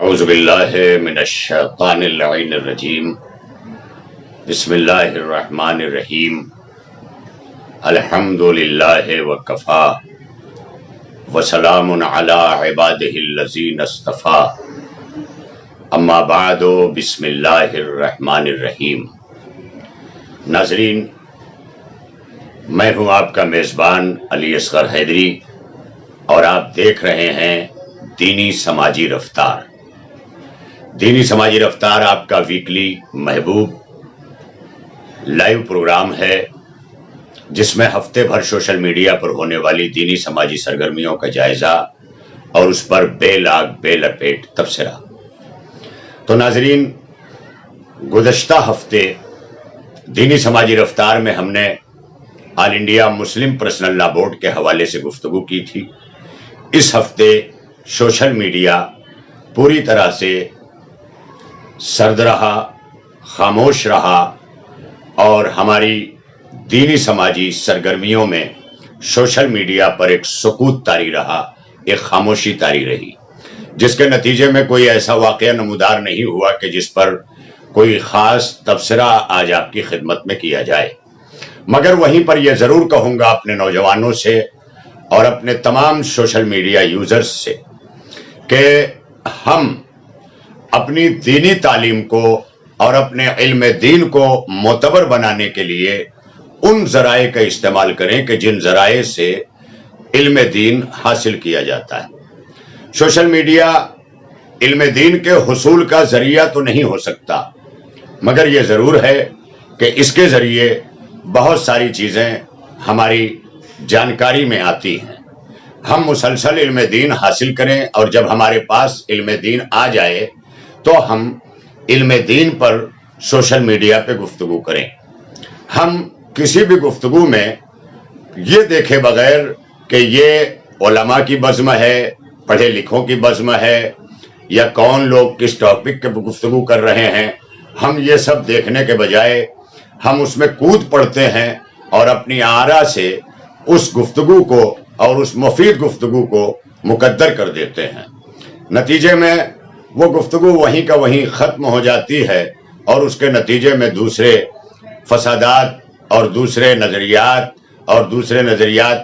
اعوذ باللہ من الشیطان اللعین الرجیم بسم اللہ الرحمن الرحیم الحمد للہ وکفا وسلام علی عبادہ الذین اصطفا اما بعد بسم اللہ الرحمن الرحیم۔ ناظرین، میں ہوں آپ کا میزبان علی اصغر حیدری اور آپ دیکھ رہے ہیں دینی سماجی رفتار۔ دینی سماجی رفتار آپ کا ویکلی محبوب لائیو پروگرام ہے جس میں ہفتے بھر سوشل میڈیا پر ہونے والی دینی سماجی سرگرمیوں کا جائزہ اور اس پر بے لاگ بے لپیٹ تبصرہ۔ تو ناظرین، گزشتہ ہفتے دینی سماجی رفتار میں ہم نے آل انڈیا مسلم پرسنل لا بورڈ کے حوالے سے گفتگو کی تھی۔ اس ہفتے سوشل میڈیا پوری طرح سے سرد رہا، خاموش رہا اور ہماری دینی سماجی سرگرمیوں میں سوشل میڈیا پر ایک سکوت طاری رہا، ایک خاموشی طاری رہی، جس کے نتیجے میں کوئی ایسا واقعہ نمودار نہیں ہوا کہ جس پر کوئی خاص تبصرہ آج آپ کی خدمت میں کیا جائے۔ مگر وہیں پر یہ ضرور کہوں گا اپنے نوجوانوں سے اور اپنے تمام سوشل میڈیا یوزرز سے کہ ہم اپنی دینی تعلیم کو اور اپنے علم دین کو معتبر بنانے کے لیے ان ذرائع کا استعمال کریں کہ جن ذرائع سے علم دین حاصل کیا جاتا ہے۔ سوشل میڈیا علم دین کے حصول کا ذریعہ تو نہیں ہو سکتا، مگر یہ ضرور ہے کہ اس کے ذریعے بہت ساری چیزیں ہماری جانکاری میں آتی ہیں۔ ہم مسلسل علم دین حاصل کریں اور جب ہمارے پاس علم دین آ جائے تو ہم علم دین پر سوشل میڈیا پہ گفتگو کریں۔ ہم کسی بھی گفتگو میں یہ دیکھے بغیر کہ یہ علماء کی بزم ہے، پڑھے لکھوں کی بزم ہے، یا کون لوگ کس ٹاپک پہ گفتگو کر رہے ہیں، ہم یہ سب دیکھنے کے بجائے ہم اس میں کود پڑتے ہیں اور اپنی آرا سے اس گفتگو کو اور اس مفید گفتگو کو مقدر کر دیتے ہیں۔ نتیجے میں وہ گفتگو وہیں کا وہیں ختم ہو جاتی ہے اور اس کے نتیجے میں دوسرے فسادات اور دوسرے نظریات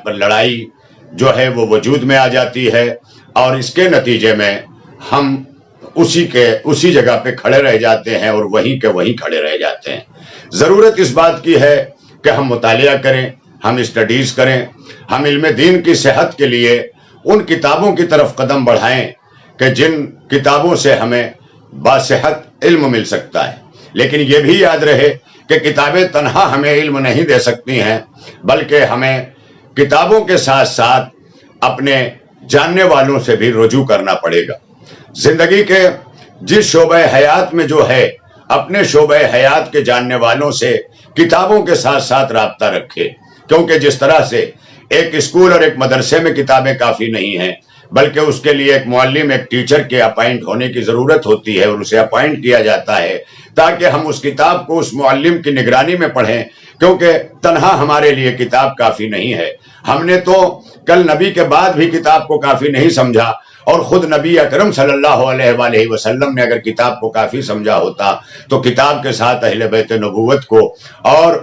پر لڑائی جو ہے وہ وجود میں آ جاتی ہے، اور اس کے نتیجے میں ہم اسی جگہ پہ کھڑے رہ جاتے ہیں اور وہیں کے وہیں کھڑے رہ جاتے ہیں۔ ضرورت اس بات کی ہے کہ ہم مطالعہ کریں، ہم اسٹڈیز کریں، ہم علم دین کی صحت کے لیے ان کتابوں کی طرف قدم بڑھائیں کہ جن کتابوں سے ہمیں باصحت علم مل سکتا ہے۔ لیکن یہ بھی یاد رہے کہ کتابیں تنہا ہمیں علم نہیں دے سکتی ہیں، بلکہ ہمیں کتابوں کے ساتھ ساتھ اپنے جاننے والوں سے بھی رجوع کرنا پڑے گا۔ زندگی کے جس شعبہ حیات میں جو ہے، اپنے شعبہ حیات کے جاننے والوں سے کتابوں کے ساتھ ساتھ رابطہ رکھے، کیونکہ جس طرح سے ایک اسکول اور ایک مدرسے میں کتابیں کافی نہیں ہیں، بلکہ اس کے لیے ایک معلم، ایک ٹیچر کے اپائنٹ ہونے کی ضرورت ہوتی ہے اور اسے اپائنٹ کیا جاتا ہے تاکہ ہم اس کتاب کو اس معلم کی نگرانی میں پڑھیں، کیونکہ تنہا ہمارے لیے کتاب کافی نہیں ہے۔ ہم نے تو کل نبی کے بعد بھی کتاب کو کافی نہیں سمجھا، اور خود نبی اکرم صلی اللہ علیہ وآلہ وسلم نے اگر کتاب کو کافی سمجھا ہوتا تو کتاب کے ساتھ اہل بیت نبوت کو اور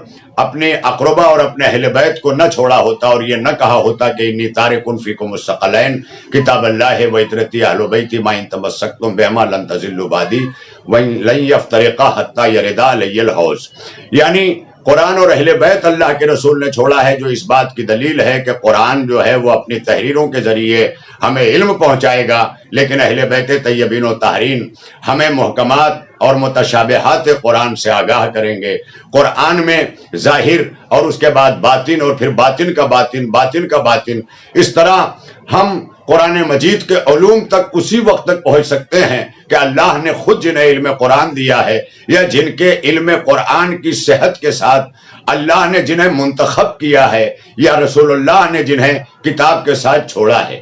اپنے اقربا اور اپنے اہل بیت کو نہ چھوڑا ہوتا اور یہ نہ کہا ہوتا کہ انی تارکن فیکم الثقلین کتاب اللہ و عترتی اہل بیتی ما ان تمسکتم بہما لن تضلوا بعدی لن یفترقا حتی یردا علی الحوض۔ یعنی قرآن اور اہل بیت اللہ کے رسول نے چھوڑا ہے، جو اس بات کی دلیل ہے کہ قرآن جو ہے وہ اپنی تحریروں کے ذریعے ہمیں علم پہنچائے گا، لیکن اہل بیت طیبین و طاہرین ہمیں محکمات اور متشابہات قرآن سے آگاہ کریں گے۔ قرآن میں ظاہر اور اس کے بعد باطن اور پھر باطن کا باطن، باطن کا باطن، اس طرح ہم قرآن مجید کے علوم تک اسی وقت تک پہنچ سکتے ہیں کہ اللہ نے خود جنہیں علم قرآن دیا ہے، یا جن کے علم قرآن کی صحت کے ساتھ اللہ نے جنہیں منتخب کیا ہے، یا رسول اللہ نے جنہیں کتاب کے ساتھ چھوڑا ہے۔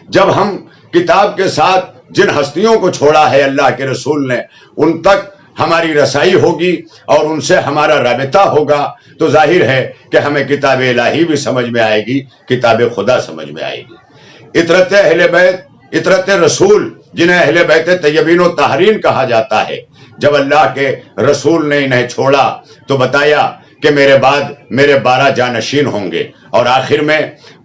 جب ہم کتاب کے ساتھ جن ہستیوں کو چھوڑا ہے اللہ کے رسول نے، ان تک ہماری رسائی ہوگی اور ان سے ہمارا رابطہ ہوگا، تو ظاہر ہے کہ ہمیں کتاب الہی بھی سمجھ میں آئے گی، کتاب خدا سمجھ میں آئے گی۔ اطرت اہل بیت، اطرت رسول جنہیں اہل بیت طیبین و طاہرین کہا جاتا ہے، جب اللہ کے رسول نے انہیں چھوڑا تو بتایا کہ میرے بعد میرے 12 جانشین ہوں گے، اور آخر میں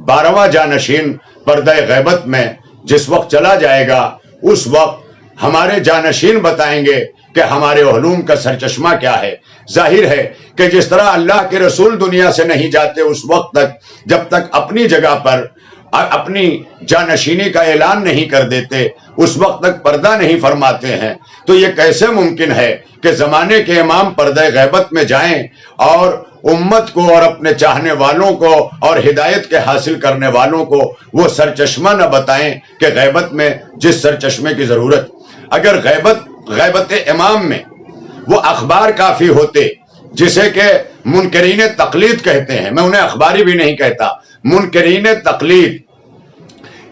12واں جانشین پردہ غیبت میں جس وقت چلا جائے گا اس وقت ہمارے جانشین بتائیں گے کہ ہمارے علوم کا سرچشمہ کیا ہے۔ ظاہر ہے کہ جس طرح اللہ کے رسول دنیا سے نہیں جاتے اس وقت تک جب تک اپنی جگہ پر اپنی جانشینی کا اعلان نہیں کر دیتے، اس وقت تک پردہ نہیں فرماتے ہیں، تو یہ کیسے ممکن ہے کہ زمانے کے امام پردہ غیبت میں جائیں اور امت کو اور اپنے چاہنے والوں کو اور ہدایت کے حاصل کرنے والوں کو وہ سرچشمہ نہ بتائیں کہ غیبت میں جس سرچشمے کی ضرورت، اگر غیبت امام میں وہ اخبار کافی ہوتے، جسے کہ منکرین تقلید کہتے ہیں، میں انہیں اخباری بھی نہیں کہتا، منکرین تقلید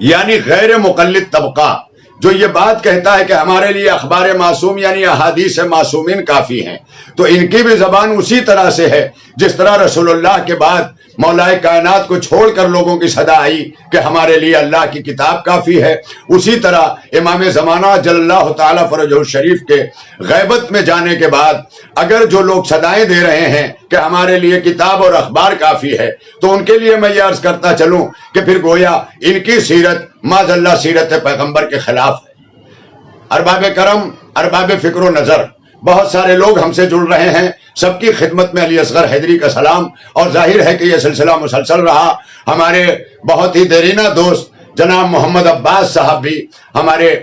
یعنی غیر مقلد طبقہ جو یہ بات کہتا ہے کہ ہمارے لیے اخبار معصوم یعنی احادیث معصومین کافی ہیں، تو ان کی بھی زبان اسی طرح سے ہے جس طرح رسول اللہ کے بعد مولا کائنات کو چھوڑ کر لوگوں کی صدا آئی کہ ہمارے لیے اللہ کی کتاب کافی ہے، اسی طرح امام زمانہ جل اللہ تعالی فرجہ الشریف کے غیبت میں جانے کے بعد اگر جو لوگ صدائیں دے رہے ہیں کہ ہمارے لیے کتاب اور اخبار کافی ہے، تو ان کے لیے میں یہ عرض کرتا چلوں کہ پھر گویا ان کی سیرت معاذ اللہ سیرت پیغمبر کے خلاف ہے۔ ارباب کرم، ارباب فکر و نظر، بہت سارے لوگ ہم سے جڑ رہے ہیں، سب کی خدمت میں علی اصغر حیدری کا سلام، اور ظاہر ہے کہ یہ سلسلہ مسلسل رہا۔ ہمارے بہت ہی دیرینہ دوست جناب محمد عباس صاحب بھی ہمارے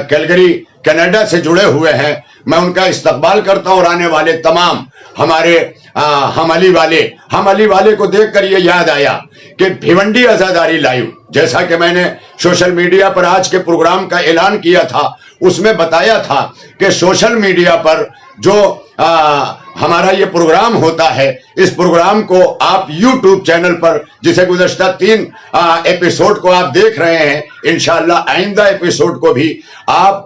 کیلگری کینیڈا سے جڑے ہوئے ہیں، میں ان کا استقبال کرتا ہوں، اور آنے والے تمام ہمارے ہم علی والے کو دیکھ کر یہ یاد آیا کہ بھیونڈی عزاداری لائیو، جیسا کہ میں نے سوشل میڈیا پر آج کے پروگرام کا اعلان کیا تھا، اس میں بتایا تھا کہ سوشل میڈیا پر جو ہمارا یہ پروگرام ہوتا ہے، اس پروگرام کو آپ یوٹیوب چینل پر جسے گزشتہ 3 ایپیسوڈ کو آپ دیکھ رہے ہیں، انشاءاللہ آئندہ ایپیسوڈ کو بھی آپ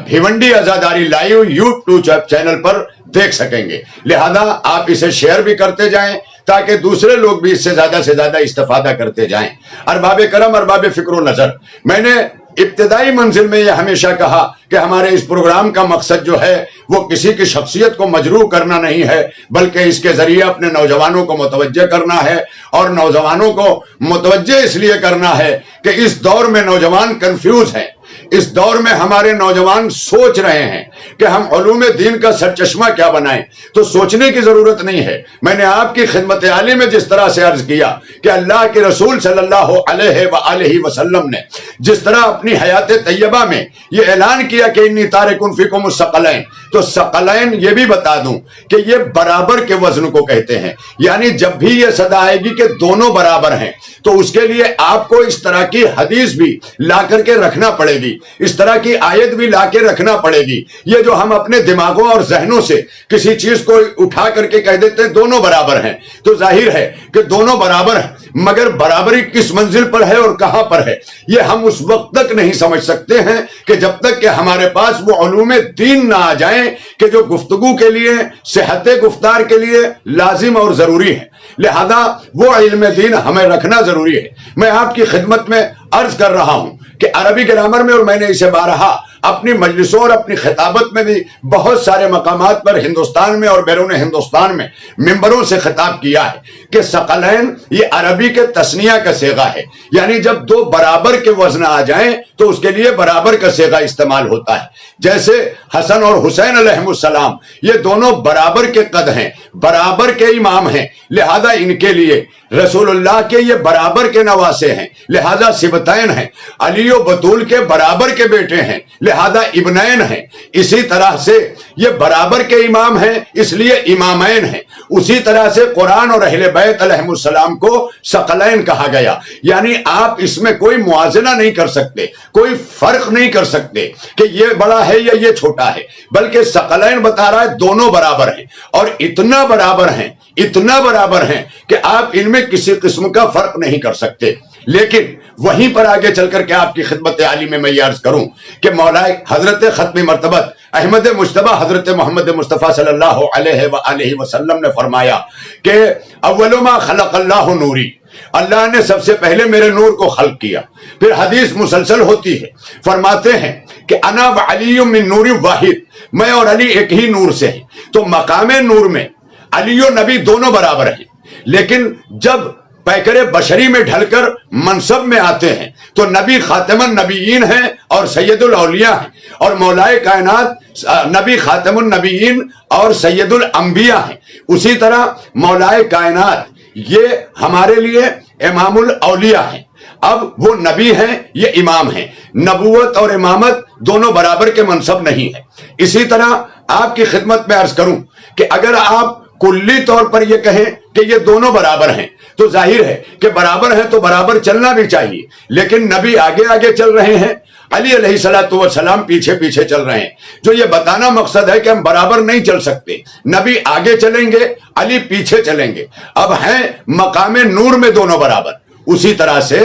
بھیونڈی عزاداری لائیو یوٹیوب چینل پر دیکھ سکیں گے، لہذا آپ اسے شیئر بھی کرتے جائیں تاکہ دوسرے لوگ بھی اس سے زیادہ استفادہ کرتے جائیں۔ ارباب کرم، ارباب فکر و نظر، میں نے ابتدائی منزل میں یہ ہمیشہ کہا کہ ہمارے اس پروگرام کا مقصد جو ہے وہ کسی کی شخصیت کو مجروح کرنا نہیں ہے، بلکہ اس کے ذریعے اپنے نوجوانوں کو متوجہ کرنا ہے، اور نوجوانوں کو متوجہ اس لیے کرنا ہے کہ اس دور میں نوجوان کنفیوز ہیں، اس دور میں ہمارے نوجوان سوچ رہے ہیں کہ ہم علوم دین کا سرچشمہ کیا بنائیں، تو سوچنے کی ضرورت نہیں ہے۔ میں نے آپ کی خدمت عالی میں جس طرح سے عرض کیا کہ اللہ کے رسول صلی اللہ علیہ وآلہ وسلم نے جس طرح اپنی حیات طیبہ میں یہ اعلان کیا کہ انی تارک فیکم الثقلین، تو ثقلین یہ بھی بتا دوں کہ یہ برابر کے وزن کو کہتے ہیں، یعنی جب بھی یہ صدا آئے گی کہ دونوں برابر ہیں، تو اس کے لیے آپ کو اس طرح کی حدیث بھی لا کر کے رکھنا پڑے گی، اس طرح کی آیت بھی لا کے رکھنا پڑے گی۔ یہ جو ہم اپنے دماغوں اور ذہنوں سے کسی چیز کو اٹھا کر کے کہہ دیتے ہیں دونوں برابر ہیں، تو ظاہر ہے کہ دونوں برابر ہیں، مگر برابری کس منزل پر ہے اور کہاں پر ہے یہ ہم اس وقت تک نہیں سمجھ سکتے ہیں کہ جب تک کہ ہمارے پاس وہ علوم دین نہ آ جائیں کہ جو گفتگو کے لیے، صحت گفتار کے لیے لازم اور ضروری ہے، لہذا وہ علم دین ہمیں رکھنا ضروری ہے۔ میں آپ کی خدمت میں عرض کر رہا ہوں کہ عربی گرامر میں، اور میں نے اسے بارہا اپنی مجلسوں اور اپنی خطابت میں بھی بہت سارے مقامات پر ہندوستان میں اور بیرون ہندوستان میں ممبروں سے خطاب کیا ہے کہ ثقلین یہ عربی کے تثنیہ کا صیغہ ہے، یعنی جب دو برابر کے وزن آ جائیں تو اس کے لیے برابر کا صیغہ استعمال ہوتا ہے۔ جیسے حسن اور حسین علیہ السلام یہ دونوں برابر کے قد ہیں، برابر کے امام ہیں، لہذا ان کے لیے رسول اللہ کے یہ برابر کے نواسے ہیں، لہذا سبتین ہیں، علی و بطول کے برابر کے بیٹے ہیں، لہذا ابنین ہیں۔ اسی طرح سے یہ برابر کے امام ہیں، اس لیے امامین ہیں۔ اسی طرح سے قرآن اور اہل بیت علیہ السلام کو ثقلین کہا گیا، یعنی آپ اس میں کوئی موازنہ نہیں کر سکتے، کوئی فرق نہیں کر سکتے کہ یہ بڑا ہے یا یہ چھوٹا ہے، بلکہ ثقلین بتا رہا ہے دونوں برابر ہیں، اور اتنا برابر ہیں کہ آپ ان میں کسی قسم کا فرق نہیں کر سکتے۔ لیکن وہیں پر آگے چل کر کے آپ کی خدمت عالی میں یہ عرض کروں کہ مولا حضرت ختم مرتبت احمد مجتبی حضرت محمد مصطفیٰ صلی اللہ علیہ وآلہ وسلم نے فرمایا کہ اول ما خلق اللہ نوری، اللہ نے سب سے پہلے میرے نور کو خلق کیا، پھر حدیث مسلسل ہوتی ہے، فرماتے ہیں کہ انا وعلی من نور واحد، میں اور علی ایک ہی نور سے ہیں۔ تو مقام نور میں علی و نبی دونوں برابر ہیں، لیکن جب پیکر بشری میں ڈھل کر منصب میں آتے ہیں تو نبی خاتم النبیین ہیں اور سید الاولیاء ہیں، اور مولائے کائنات نبی خاتم النبیین اور سید الانبیاء ہیں۔ اسی طرح مولائے کائنات یہ ہمارے لیے امام الاولیاء ہیں، اب وہ نبی ہیں، یہ امام ہیں۔ نبوت اور امامت دونوں برابر کے منصب نہیں ہے۔ اسی طرح آپ کی خدمت میں عرض کروں کہ اگر آپ کلی طور پر یہ کہیں کہ یہ دونوں برابر ہیں تو ظاہر ہے کہ برابر ہیں تو برابر چلنا بھی چاہیے، لیکن نبی آگے آگے چل رہے ہیں، علی علیہ السلام پیچھے پیچھے چل رہے ہیں، جو یہ بتانا مقصد ہے کہ ہم برابر نہیں چل سکتے، نبی آگے چلیں گے، علی پیچھے چلیں گے۔ اب ہیں مقام نور میں دونوں برابر۔ اسی طرح سے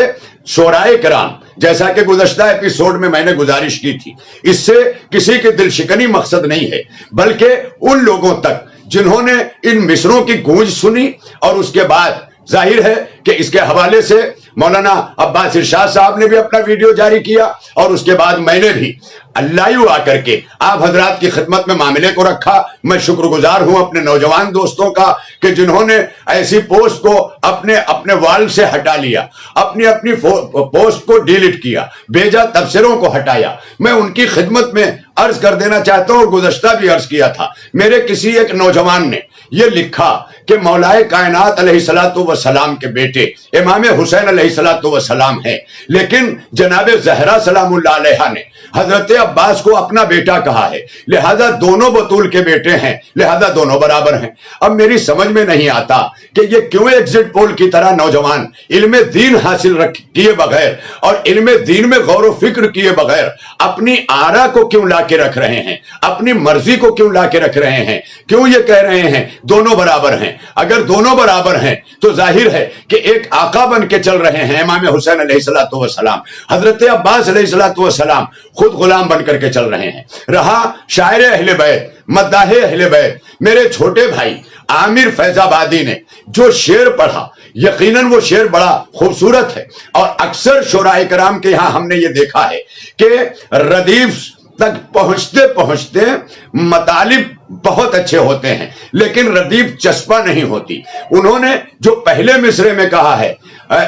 شورائے کرام، جیسا کہ گزشتہ ایپیسوڈ میں میں نے گزارش کی تھی، اس سے کسی کی دل شکنی مقصد نہیں ہے، بلکہ ان لوگوں تک جنہوں نے ان مصروں کی گونج سنی اور اس کے بعد ظاہر ہے کہ اس کے حوالے سے مولانا عباس ارشاد صاحب نے بھی اپنا ویڈیو جاری کیا، اور اس کے بعد میں نے بھی اللہ آ کر کے آپ حضرات کی خدمت میں معاملے کو رکھا۔ میں شکر گزار ہوں اپنے نوجوان دوستوں کا کہ جنہوں نے ایسی پوسٹ کو اپنے وال سے ہٹا لیا، اپنی پوسٹ کو ڈیلیٹ کیا، بھیجا تبصروں کو ہٹایا۔ میں ان کی خدمت میں عرض کر دینا چاہتا ہوں، اور گزشتہ بھی عرض کیا تھا، میرے کسی ایک نوجوان نے یہ لکھا کہ مولائے کائنات علیہ السلام کے بیٹے امام حسین علیہ السلام ہیں، لیکن جناب زہرا سلام اللہ علیہا نے حضرت عباس کو اپنا بیٹا کہا ہے، لہذا دونوں بطول کے بیٹے ہیں، لہذا دونوں برابر ہیں۔ اب میری سمجھ میں نہیں آتا کہ یہ کیوں ایگزٹ پول کی طرح نوجوان علم دین حاصل کیے بغیر اور علم دین میں غور و فکر کیے بغیر اپنی آرا کو کیوں لا کے رکھ رہے ہیں، اپنی مرضی کو کیوں لا کے رکھ رہے ہیں، کیوں یہ کہہ رہے ہیں دونوں برابر ہیں۔ اگر دونوں برابر ہیں تو ظاہر ہے کہ ایک آقا بن کے چل رہے ہیں امام حسین علیہ السلام، حضرت عباس علیہ السلام خود غلام بن کر کے چل رہے ہیں۔ رہا شاعر اہل بیت، مداح اہل بیت، میرے چھوٹے بھائی عامر فیض آبادی نے جو شعر پڑھا، یقیناً وہ شعر بڑا خوبصورت ہے، اور اکثر شورائے کرام کے یہاں ہم نے یہ دیکھا ہے کہ ردیف تک پہنچتے پہنچتے مطالب بہت اچھے ہوتے ہیں لیکن ردیف چسپا نہیں ہوتی۔ انہوں نے جو پہلے مصرے میں کہا ہے،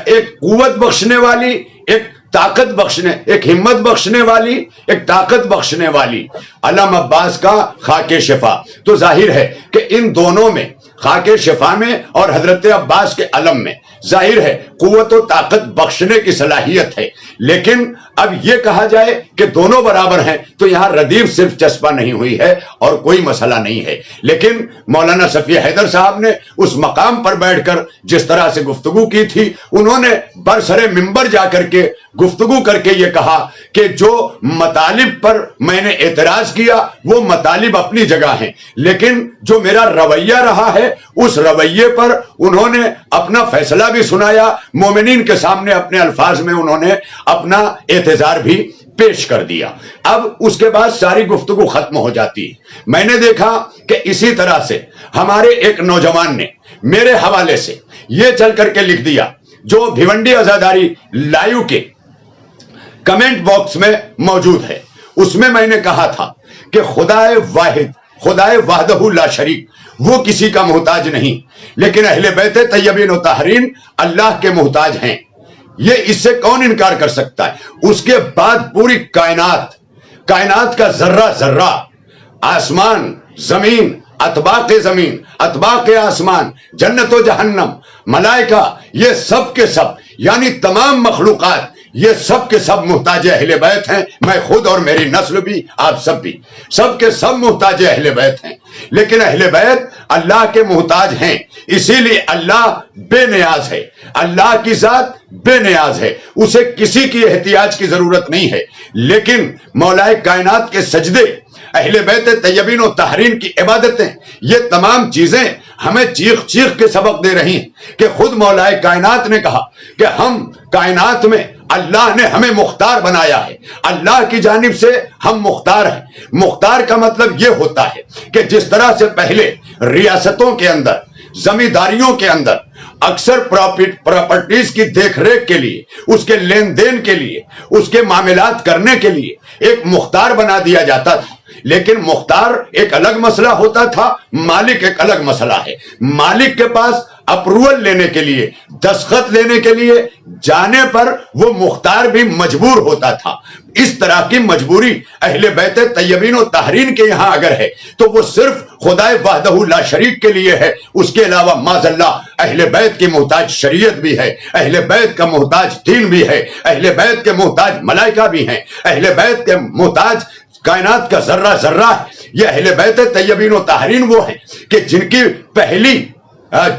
ایک قوت بخشنے والی، ایک طاقت بخشنے، ایک ہمت بخشنے والی، ایک طاقت بخشنے والی، علم عباس کا خاک شفا، تو ظاہر ہے کہ ان دونوں میں، خاک شفا میں اور حضرت عباس کے علم میں، ظاہر ہے قوت و طاقت بخشنے کی صلاحیت ہے۔ لیکن اب یہ کہا جائے کہ دونوں برابر ہیں تو یہاں ردیف صرف چسپا نہیں ہوئی ہے اور کوئی مسئلہ نہیں ہے۔ لیکن مولانا صفی حیدر صاحب نے اس مقام پر بیٹھ کر جس طرح سے گفتگو کی تھی، انہوں نے برسر منبر جا کر کے گفتگو کر کے یہ کہا کہ جو مطالب پر میں نے اعتراض کیا وہ مطالب اپنی جگہ ہیں، لیکن جو میرا رویہ رہا ہے اس رویے پر انہوں نے اپنا فیصلہ بھی سنایا، مومنین کے سامنے اپنے الفاظ میں انہوں نے اپنا اعتذار بھی پیش کر دیا۔ اب اس کے بعد ساری گفتگو ختم ہو جاتی ہے۔ میں نے دیکھا کہ اسی طرح سے ہمارے ایک نوجوان نے میرے حوالے سے یہ چل کر کے لکھ دیا، جو بھیونڈی عزاداری لائیو کے کمنٹ باکس میں موجود ہے۔ اس میں میں نے کہا تھا کہ خدائے واحد، خدائے وحدہ لا شریک، وہ کسی کا محتاج نہیں، لیکن اہل بیت طیبین و طاہرین اللہ کے محتاج ہیں۔ یہ اس سے کون انکار کر سکتا ہے؟ اس کے بعد پوری کائنات کا ذرہ ذرہ، آسمان، زمین، اطباق زمین، اطباق آسمان، جنت و جہنم، ملائکہ، یہ سب کے سب، یعنی تمام مخلوقات، یہ سب کے سب محتاج اہل بیت ہیں۔ میں خود اور میری نسل بھی، آپ سب بھی، سب کے سب محتاج اہل بیت ہیں۔ لیکن اہل بیت اللہ کے محتاج ہیں، اسی لیے اللہ بے نیاز ہے، اللہ کی ذات بے نیاز ہے، اسے کسی کی احتیاج کی ضرورت نہیں ہے۔ لیکن مولائے کائنات کے سجدے، اہل بیت طیبین و طاہرین کی عبادتیں، یہ تمام چیزیں ہمیں چیخ چیخ کے سبق دے رہی ہیں کہ خود مولائے کائنات نے کہا کہ ہم کائنات میں اللہ نے ہمیں مختار بنایا ہے، اللہ کی جانب سے ہم مختار ہیں۔ مختار کا مطلب یہ ہوتا ہے کہ جس طرح سے پہلے ریاستوں کے اندر، زمینداریوں کے اندر اکثر پراپرٹیز کی دیکھ ریکھ کے لیے، اس کے لین دین کے لیے، اس کے معاملات کرنے کے لیے ایک مختار بنا دیا جاتا تھا، لیکن مختار ایک الگ مسئلہ ہوتا تھا، مالک ایک الگ مسئلہ ہے۔ مالک کے پاس اپروول لینے کے لیے، دستخط لینے کے لیے جانے پر وہ مختار بھی مجبور ہوتا تھا۔ اس طرح کی مجبوری اہل بیت طیبین و طاہرین کے یہاں اگر ہے تو وہ صرف خدائے وحدہ لا شریک کے لیے ہے، اس کے علاوہ معاذ اللہ اہل بیت کی محتاج شریعت بھی ہے، اہل بیت کا محتاج دین بھی ہے، اہل بیت کے محتاج ملائکہ بھی ہیں، اہل بیت کے محتاج کائنات کا ذرہ ذرہ ہے۔ یہ اہل بیت طیبین و طاہرین وہ ہیں کہ جن کی پہلی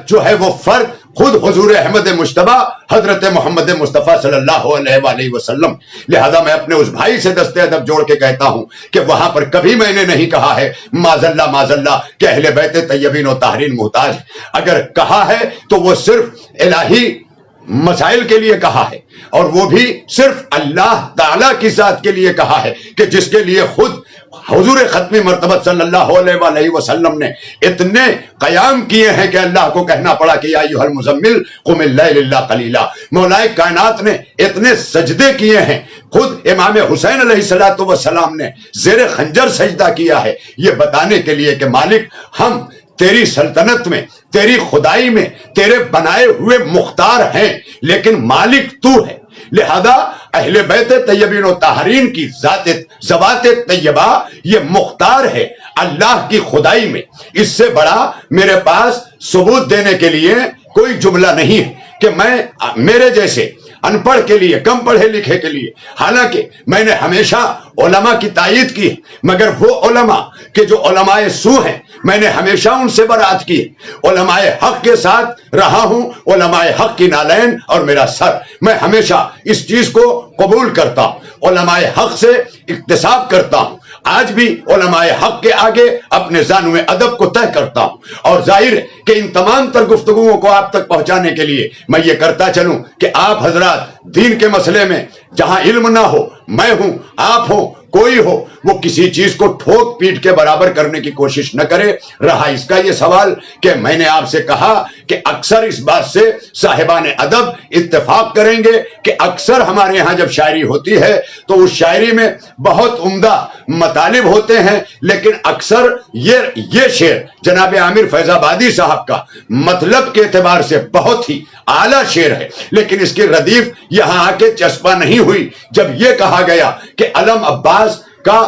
جو ہے وہ فرد خود حضور احمد مجتبی حضرت محمد مصطفیٰ صلی اللہ علیہ وآلہ وسلم۔ لہذا میں اپنے اس بھائی سے دست ادب جوڑ کے کہتا ہوں کہ وہاں پر کبھی میں نے نہیں کہا ہے معاذ اللہ کہ اہل بیت طیبین و طاہرین محتاج، اگر کہا ہے تو وہ صرف الہی مسائل کے لیے کہا ہے، اور وہ بھی صرف اللہ تعالی کی ذات کے لیے کہا ہے کہ جس کے لیے خود حضور ختمی مرتبہ صلی اللہ علیہ وآلہ وسلم نے اتنے قیام کیے ہیں کہ اللہ کو کہنا پڑا کہ یا ایھا المزمل قم اللیل الا قلیلا۔ مولائے کائنات نے اتنے سجدے کیے ہیں، خود امام حسین علیہ السلام نے زیر خنجر سجدہ کیا ہے، یہ بتانے کے لیے کہ مالک ہم تیری سلطنت میں، تیری خدائی میں تیرے بنائے ہوئے مختار ہیں، لیکن مالک تو ہے۔ لہذا اہل بیت طیبین و طاہرین کی ذوات طیبہ یہ مختار ہے اللہ کی خدائی میں۔ اس سے بڑا میرے پاس ثبوت دینے کے لیے کوئی جملہ نہیں ہے کہ میرے جیسے ان پڑھ کے لیے، کم پڑھے لکھے کے لیے، حالانکہ میں نے ہمیشہ علماء کی تائید کی، مگر وہ علماء کہ جو علماء سو ہیں میں نے ہمیشہ ان سے برات کی، علماء حق کے ساتھ رہا ہوں، علماء حق کی نالین اور میرا سر، میں ہمیشہ اس چیز کو قبول کرتا ہوں، علماء حق سے اکتساب کرتا ہوں، آج بھی علماء حق کے آگے اپنے زانو ادب کو طے کرتا ہوں، اور ظاہر ہے کہ ان تمام تر گفتگوؤں کو آپ تک پہنچانے کے لیے میں یہ کرتا چلوں کہ آپ حضرات دین کے مسئلے میں جہاں علم نہ ہو، میں ہوں، آپ ہوں، کوئی ہو، وہ کسی چیز کو ٹھوک پیٹ کے برابر کرنے کی کوشش نہ کرے۔ رہا اس کا یہ سوال کہ میں نے آپ سے کہا کہ اکثر اس بات سے صاحبان ادب اتفاق کریں گے کہ اکثر ہمارے ہاں جب شاعری ہوتی ہے تو اس شاعری میں بہت عمدہ مطالب ہوتے ہیں، لیکن اکثر یہ شعر جناب عامر فیض آبادی صاحب کا مطلب کے اعتبار سے بہت ہی اعلیٰ شعر ہے، لیکن اس کی ردیف یہاں آ کے چسپاں نہیں ہوئی جب یہ کہا گیا کہ علم عباس کا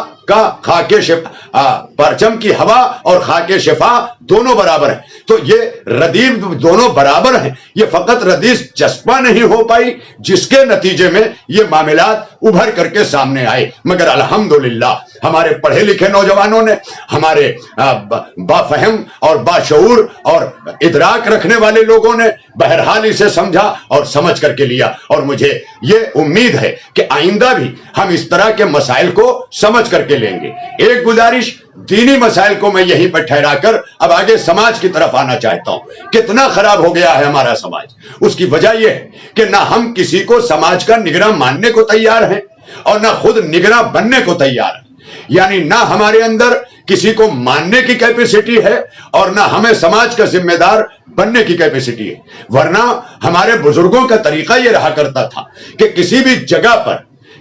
خاک پرچم کی ہوا اور خاک شفا دونوں برابر ہیں، تو یہ ردیف دونوں برابر ہیں، یہ فقط ردیف چسپاں نہیں ہو پائی جس کے نتیجے میں یہ معاملات ابھر کر کے سامنے آئے۔ مگر الحمدللہ ہمارے پڑھے لکھے نوجوانوں نے، ہمارے بافہم اور باشعور اور ادراک رکھنے والے لوگوں نے بہرحال اسے سمجھا اور سمجھ کر کے لیا، اور مجھے یہ امید ہے کہ آئندہ بھی ہم اس طرح کے مسائل کو سمجھ کر کے لیں گے۔ ایک گزارش دینی مسائل کو میں یہیں پر ٹھہرا کر اب آگے سماج کی طرف آنا چاہتا ہوں۔ کتنا خراب ہو گیا ہے ہمارا سماج، اس کی وجہ یہ ہے کہ نہ ہم کسی کو سماج کا نگراں ماننے کو تیار ہیں اور نہ خود نگراں بننے کو تیار ہیں، یعنی نہ ہمارے اندر کسی کو ماننے کی کیپیسٹی ہے اور نہ ہمیں سماج کا ذمہ دار بننے کی کیپیسٹی ہے۔ ورنہ ہمارے بزرگوں کا طریقہ یہ رہا کرتا تھا کہ کسی بھی جگہ پر،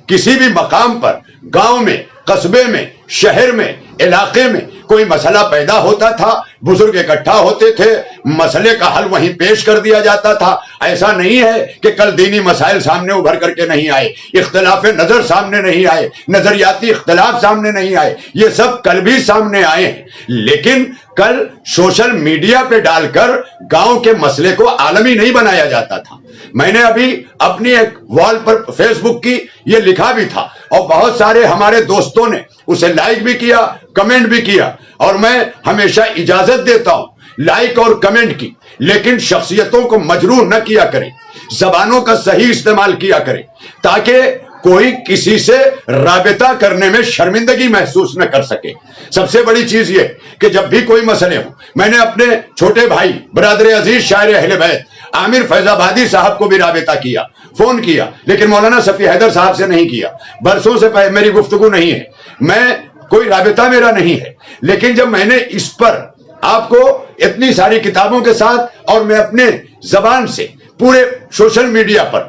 کسی بھی مقام پر، گاؤں میں، قصبے میں، شہر میں، علاقے میں کوئی مسئلہ پیدا ہوتا تھا، بزرگ اکٹھا ہوتے تھے، مسئلے کا حل وہیں پیش کر دیا جاتا تھا۔ ایسا نہیں ہے کہ کل دینی مسائل سامنے ابھر کر کے نہیں آئے، اختلاف نظر سامنے نہیں آئے، نظریاتی اختلاف سامنے نہیں آئے، یہ سب کل بھی سامنے آئے ہیں، لیکن کل سوشل میڈیا پہ ڈال کر گاؤں کے مسئلے کو عالمی نہیں بنایا جاتا تھا۔ میں نے ابھی اپنی ایک وال پر فیس بک کی یہ لکھا بھی تھا، اور بہت سارے ہمارے دوستوں نے اسے لائک بھی کیا، کمنٹ بھی کیا، اور میں ہمیشہ اجازت دیتا ہوں لائک اور کمنٹ کی، لیکن شخصیتوں کو مجروح نہ کیا کریں، زبانوں کا صحیح استعمال کیا کریں، تاکہ کوئی کسی سے رابطہ کرنے میں شرمندگی محسوس نہ کر سکے۔ سب سے بڑی چیز یہ کہ جب بھی کوئی مسئلے ہو، میں نے اپنے چھوٹے بھائی برادر عزیز شاعر اہل بیت عامر فیض آبادی صاحب کو بھی رابطہ کیا، فون کیا، لیکن مولانا صفی حیدر صاحب سے نہیں کیا، برسوں سے میری گفتگو نہیں ہے، میں کوئی رابطہ میرا نہیں ہے، لیکن جب میں نے اس پر آپ کو اتنی ساری کتابوں کے ساتھ اور میں اپنے زبان سے پورے سوشل میڈیا پر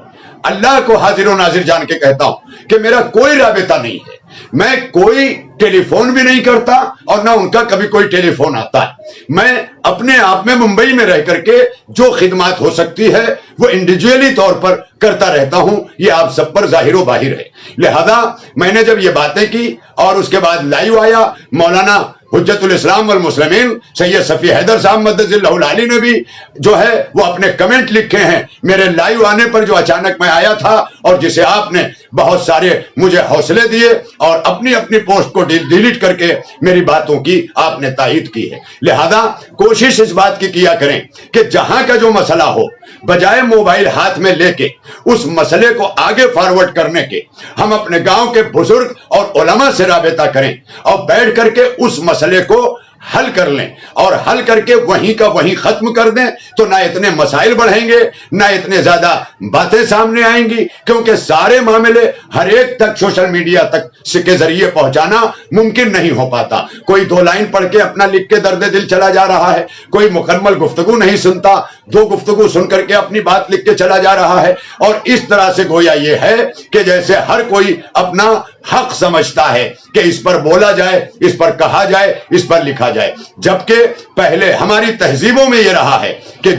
اللہ کو حاضر و ناظر جان کے کہتا ہوں کہ میرا کوئی رابطہ نہیں ہے، میں کوئی ٹیلی فون بھی نہیں کرتا اور نہ ان کا کبھی کوئی ٹیلی فون آتا ہے۔ میں اپنے آپ میں ممبئی میں رہ کر کے جو خدمات ہو سکتی ہے وہ انڈیویجولی طور پر کرتا رہتا ہوں، یہ آپ سب پر ظاہر و باہر ہے۔ لہذا میں نے جب یہ باتیں کی اور اس کے بعد لائیو آیا، مولانا حجت الاسلام والمسلمین سید صفی حیدر صاحب مدد اللہ العالی نے بھی جو ہے وہ اپنے کمنٹ لکھے ہیں میرے لائیو آنے پر، جو اچانک میں آیا تھا اور جسے آپ نے بہت سارے مجھے حوصلے دیے اور اپنی اپنی پوسٹ کو ڈیلیٹ کر کے میری باتوں کی آپ نے تائید کی ہے۔ لہذا کوشش اس بات کی کیا کریں کہ جہاں کا جو مسئلہ ہو، بجائے موبائل ہاتھ میں لے کے اس مسئلے کو آگے فارورڈ کرنے کے، ہم اپنے گاؤں کے بزرگ اور علماء سے رابطہ کریں اور بیٹھ کر کے اس مسئلے کو حل کر لیں اور حل کر کے وہیں کا وہیں ختم کر دیں، تو نہ اتنے مسائل بڑھیں گے، نہ اتنے زیادہ باتیں سامنے آئیں گی، کیونکہ سارے معاملے ہر ایک تک سوشل میڈیا تک کے ذریعے پہنچانا ممکن نہیں ہو پاتا۔ کوئی 2 لائن پڑھ کے اپنا لکھ کے درد دل چلا جا رہا ہے، کوئی مکمل گفتگو نہیں سنتا، 2 گفتگو سن کر کے اپنی بات لکھ کے چلا جا رہا ہے، اور اس طرح سے گویا یہ ہے کہ جیسے ہر کوئی اپنا حق سمجھتا ہے کہ اس پر بولا جائے، اس پر کہا جائے، اس پر لکھا جائے، جبکہ پہلے ہماری تہذیبوں میں یہ رہا ہے کہ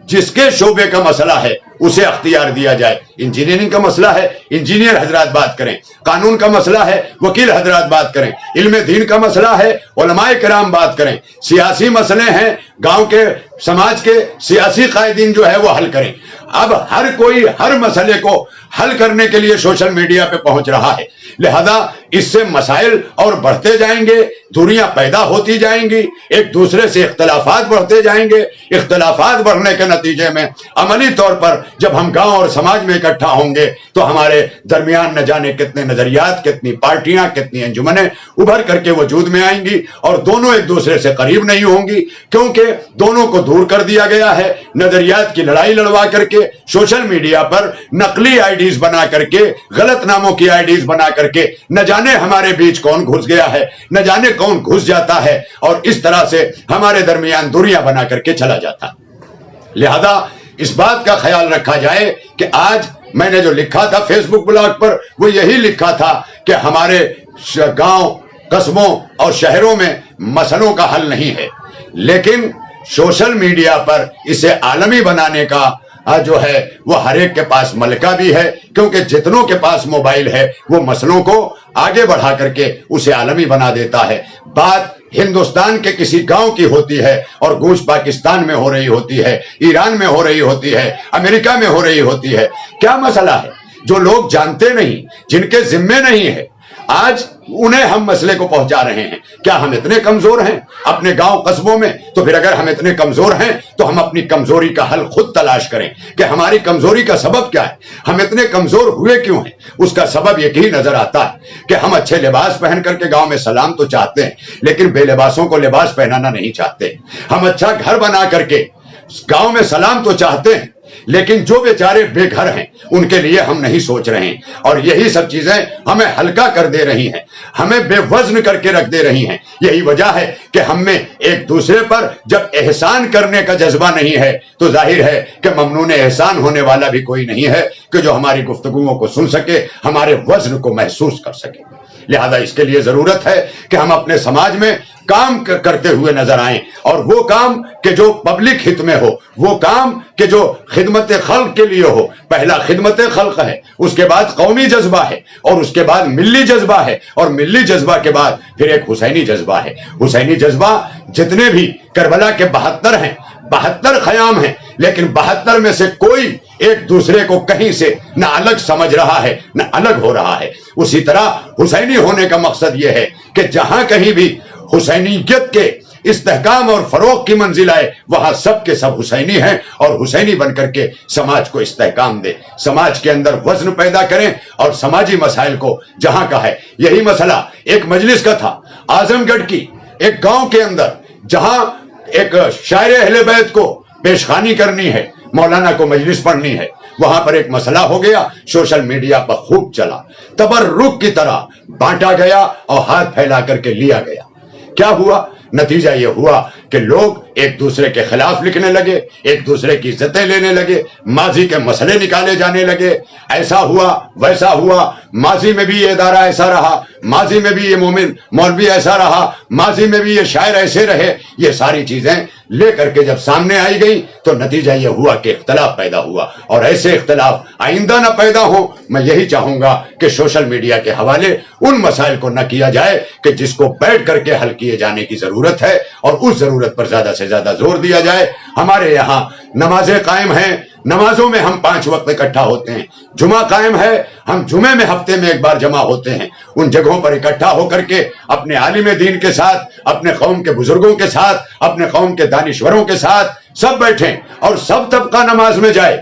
جس کے شعبے کا مسئلہ ہے اسے اختیار دیا جائے۔ انجینئرنگ کا مسئلہ ہے انجینئر حضرات بات کریں، قانون کا مسئلہ ہے وکیل حضرات بات کریں، علم دین کا مسئلہ ہے علماء کرام بات کریں، سیاسی مسئلے ہیں گاؤں کے سماج کے سیاسی قائدین جو ہے وہ حل کریں۔ اب ہر کوئی ہر مسئلے کو حل کرنے کے لیے سوشل میڈیا پہ پہنچ رہا ہے، لہذا اس سے مسائل اور بڑھتے جائیں گے، دوریاں پیدا ہوتی جائیں گی، ایک دوسرے سے اختلافات بڑھتے جائیں گے۔ اختلافات بڑھنے کے نتیجے میں عملی طور پر جب ہم گاؤں اور سماج میں اکٹھا ہوں گے تو ہمارے درمیان نہ جانے کتنے نظریات، کتنی پارٹیاں، کتنی انجمنیں ابھر کر کے وجود میں آئیں گی، اور دونوں ایک دوسرے سے قریب نہیں ہوں گی، کیونکہ دونوں کو دور کر دیا گیا ہے۔ نظریات کی لڑائی لڑوا کر کے سوشل میڈیا پر نقلی آئی ڈیز بنا کر کے، غلط ناموں کی آئی ڈیز بنا کر کے نہ جانے ہمارے بیچ کون گھس گیا ہے، نہ جانے کون گھس جاتا ہے، اور اس طرح سے ہمارے درمیان دوریاں بنا کر کے چلا جاتا ہے۔ لہذا اس بات کا خیال رکھا جائے کہ آج میں نے جو لکھا تھا فیس بک بلاگ پر، وہ یہی لکھا تھا کہ ہمارے گاؤں، قصبوں اور شہروں میں مسئلوں کا حل نہیں ہے، لیکن سوشل میڈیا پر اسے عالمی بنانے کا جو ہے وہ ہر ایک کے پاس ملکہ بھی ہے، کیونکہ جتنوں کے پاس موبائل ہے وہ مسئلوں کو آگے بڑھا کر کے اسے عالمی بنا دیتا ہے۔ بات ہندوستان کے کسی گاؤں کی ہوتی ہے اور گونج پاکستان میں ہو رہی ہوتی ہے، ایران میں ہو رہی ہوتی ہے، امریکہ میں ہو رہی ہوتی ہے۔ کیا مسئلہ ہے جو لوگ جانتے نہیں، جن کے ذمے نہیں ہے، آج انہیں ہم مسئلے کو پہنچا رہے ہیں؟ کیا ہم اتنے کمزور ہیں اپنے گاؤں قصبوں میں؟ تو پھر اگر ہم اتنے کمزور ہیں تو ہم اپنی کمزوری کا حل خود تلاش کریں کہ ہماری کمزوری کا سبب کیا ہے، ہم اتنے کمزور ہوئے کیوں ہیں۔ اس کا سبب یہی نظر آتا ہے کہ ہم اچھے لباس پہن کر کے گاؤں میں سلام تو چاہتے ہیں، لیکن بے لباسوں کو لباس پہنانا نہیں چاہتے۔ ہم اچھا گھر بنا کر کے گاؤں میں سلام تو چاہتے ہیں، لیکن جو بیچارے بے گھر ہیں ان کے لیے ہم نہیں سوچ رہے ہیں، اور یہی سب چیزیں ہمیں ہلکا کر دے رہی ہیں، ہمیں بے وزن کر کے رکھ دے رہی ہیں۔ یہی وجہ ہے کہ ہم میں ایک دوسرے پر جب احسان کرنے کا جذبہ نہیں ہے تو ظاہر ہے کہ ممنون احسان ہونے والا بھی کوئی نہیں ہے کہ جو ہماری گفتگوؤں کو سن سکے، ہمارے وزن کو محسوس کر سکے۔ لہذا اس کے لیے ضرورت ہے کہ ہم اپنے سماج میں کام کرتے ہوئے نظر آئیں، اور وہ کام کہ جو پبلک ہت میں ہو، وہ کام کہ جو خدمت خلق کے لیے ہو۔ پہلا خدمت خلق ہے، اس کے بعد قومی جذبہ ہے، اور اس کے بعد ملی جذبہ ہے، اور ملی جذبہ کے بعد پھر ایک حسینی جذبہ ہے۔ حسینی جذبہ جتنے بھی کربلا کے 72 ہیں، 72 خیام ہیں، لیکن 72 میں سے کوئی ایک دوسرے کو کہیں سے نہ الگ سمجھ رہا ہے نہ الگ ہو رہا ہے۔ اسی طرح حسینی ہونے کا مقصد یہ ہے کہ جہاں کہیں بھی حسینیت کے استحکام اور فروغ کی منزل آئے، وہاں سب کے سب حسینی ہیں، اور حسینی بن کر کے سماج کو استحکام دے، سماج کے اندر وزن پیدا کریں، اور سماجی مسائل کو جہاں کا ہے۔ یہی مسئلہ ایک مجلس کا تھا اعظم گڑھ کی ایک گاؤں کے اندر، جہاں ایک شاعر اہل بیت کو پیشخانی کرنی ہے، مولانا کو مجلس پڑھنی ہے، وہاں پر ایک مسئلہ ہو گیا، سوشل میڈیا پر خوب چلا، تبرک کی طرح بانٹا گیا اور ہاتھ پھیلا کر کے لیا گیا۔ کیا ہوا؟ نتیجہ یہ ہوا کہ لوگ ایک دوسرے کے خلاف لکھنے لگے، ایک دوسرے کی عزتیں لینے لگے، ماضی کے مسئلے نکالے جانے لگے، ایسا ہوا ویسا ہوا، ماضی میں بھی یہ ادارہ ایسا رہا، ماضی میں بھی یہ مومن مولوی ایسا رہا، ماضی میں بھی یہ شاعر ایسے رہے۔ یہ ساری چیزیں لے کر کے جب سامنے آئی گئی تو نتیجہ یہ ہوا کہ اختلاف پیدا ہوا، اور ایسے اختلاف آئندہ نہ پیدا ہو۔ میں یہی چاہوں گا کہ سوشل میڈیا کے حوالے ان مسائل کو نہ کیا جائے کہ جس کو بیٹھ کر کے حل کیے جانے کی ضرورت ہے، اور اس ضرورت پر زیادہ سے زیادہ زور دیا جائے۔ ہمارے یہاں نمازیں قائم ہیں، نمازوں میں ہم 5 وقت اکٹھا ہوتے ہیں، جمعہ قائم ہے، ہم جمعے میں ہفتے میں ایک بار جمع ہوتے ہیں، ان جگہوں پر اکٹھا ہو کر کے اپنے عالم دین کے ساتھ، اپنے قوم کے بزرگوں کے ساتھ، اپنے قوم کے دانشوروں کے ساتھ سب بیٹھیں اور سب طبقہ نماز میں جائے۔